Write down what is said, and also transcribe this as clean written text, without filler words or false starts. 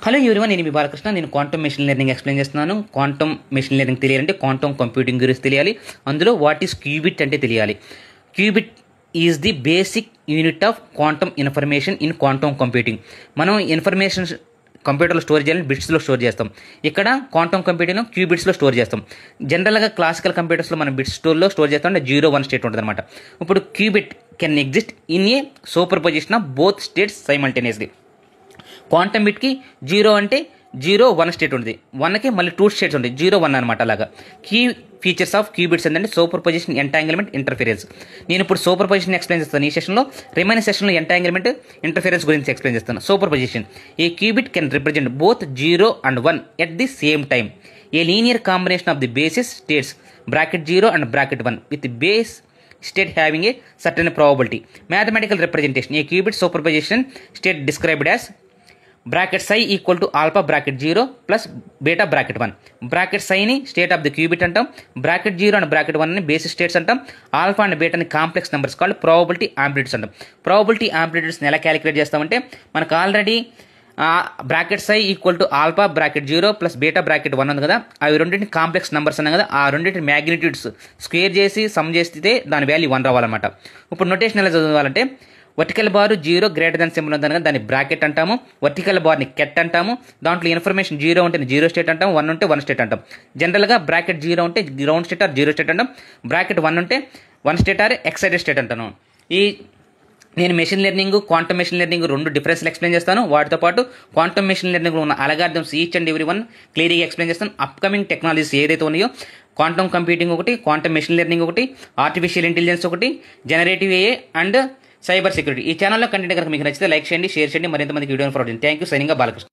Hello everyone, నేను మీ బాలకృష్ణ. నేను క్వాంటమ్ మెషిన్ లెర్నింగ్ ఎక్స్ప్లెయిన్ చేస్తున్నాను. క్వాంటమ్ మెషిన్ లెర్నింగ్ తెలియాలంటే క్వాంటమ్ కంప్యూటింగ్ గురించి తెలియాలి. అందులో వాట్ ఈస్ క్యూబిట్ అంటే తెలియాలి. Qubit is the basic unit of quantum information in quantum computing. మనం ఇన్ఫర్మేషన్ కంప్యూటర్లో స్టోర్ చేయాలని బిట్స్లో స్టోర్ చేస్తాం. ఇక్కడ క్వాంటమ్ కంప్యూటింగ్లో క్యూబిట్స్లో స్టోర్ చేస్తాం. జనరల్గా క్లాసికల్ కంప్యూటర్స్లో మనం బిట్స్ స్టోర్లో స్టోర్ చేస్తాం అంటే 0-1 స్టేట్ ఉంటుంది అనమాట. ఇప్పుడు qubit can exist in a superposition of both states simultaneously. Quantum బిట్కి 0 అంటే 0-1 స్టేట్ ఉంటుంది, 1కి మళ్ళీ 2 స్టేట్స్ ఉంటాయి, 0-1 అనమాట. అలాగా కీ ఫీచర్స్ ఆఫ్ క్యూబిట్స్ ఏంటంటే సూపర్ పొజిషన్, ఎంటాంగిల్మెంట్, ఇంటర్ఫిరెన్స్. నేను ఇప్పుడు సూపర్ పొజిషన్ ఎక్స్ప్లెయిన్ చేస్తాను ఈ సెషన్లో. రిమైనింగ్ సెషన్లో ఎంటాంగిల్మెంట్, ఇంటర్ఫిరెన్స్ గురించి ఎక్స్ప్లెయిన్ చేస్తాను. Superposition: a qubit can represent both 0 and 1 at the same time. A linear combination of the basis states (0 and 1) with base state having a certain probability. Mathematical representation: a qubit superposition state described as bracket psi equal to alpha bracket 0 plus beta bracket 1. bracket psi ని state of the qubit అంటాం, bracket 0 and bracket 1 ని basis states అంటాం, alpha and బీటాని complex numbers called probability amplitudes అంటాం. ప్రాబబిలిటీ ఆంప్లిట్యూడ్స్ని ఎలా calculate చేస్తామంటే మనకు already bracket psi equal to alpha bracket 0 plus beta bracket 1 ఉంది కదా, అవి రెండింటిని కాంప్లెక్స్ నెంబర్స్ అన్నాం కదా, ఆ రెండింటి మ్యాగ్నిట్యూడ్స్ స్క్వేర్ చేసి సమ్ చేస్తే దాని వాల్యూ 1 రావాలన్నమాట. ఇప్పుడు నోటేషన్ ఎలా చదవాలంటే vertical bar 0 greater than symbol ఉంది కదా, దాన్ని బ్రాకెట్ అంటాము. వర్టికల్ బార్ని కెట్ అంటాము. దాంట్లో ఇన్ఫర్మేషన్ 0 ఉంటే 0 స్టేట్ అంటాం, 1 ఉంటే 1 స్టేట్ అంటాం. జనరల్గా బ్రాకెట్ 0 ఉంటే గ్రౌండ్ స్టేట్ ఆర్ 0 స్టేట్ అంటాం, బ్రాకెట్ 1 ఉంటే 1 స్టేట్ ఆర్ ఎక్సైటెడ్ స్టేట్ అంటాను. నేను machine learning, quantum machine learning రెండు డిఫరెన్స్లు ఎక్స్ప్లెయిన్ చేస్తాను. వాటితో పాటు క్వాంటమ్ మెషిన్ లెర్నింగ్ ఉన్న algorithms each and every one క్లియర్గా ఎక్స్ప్లెయిన్ చేస్తాను. అప్కమింగ్ టెక్నాలజీస్ ఏదైతే ఉన్నాయో క్వాంటమ్ కంప్యూటింగ్ ఒకటి, క్వాంటమ్ మెషిన్ లెర్నింగ్ ఒకటి, ఆర్టిఫిషియల్ ఇంటెలిజెన్స్ ఒకటి, generative AI and cyber security. ఈ ఛానల్లో కంటెంట్ కనుక మీకు నచ్చితే లైక్ చేయండి, షేర్ చేయండి, మరింత మందికి వీడియోని ఫార్వర్డ్ చేయండి. Thank you. Signing off Balakrishna.